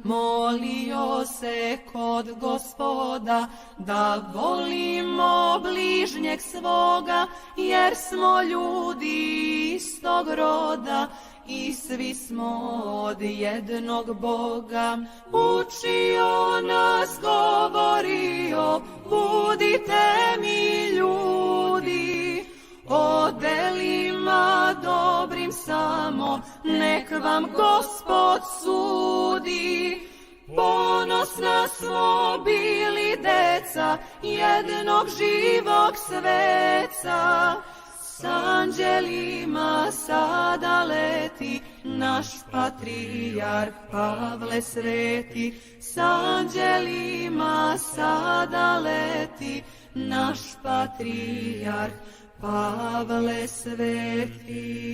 molio se kod Gospoda, da volimo bližnjeg svoga, jer smo ljudi istog roda i svi smo od jednog Boga. Učio nas, govorio, budite mi ljudi, o delima dobrim samo, nek vam Gospod sudi. Ponosna smo bili deca jednog živog sveca, s anđelima sada leti naš patrijarh Pavle sveti. S anđelima sada leti naš patrijarh Pavle sveti.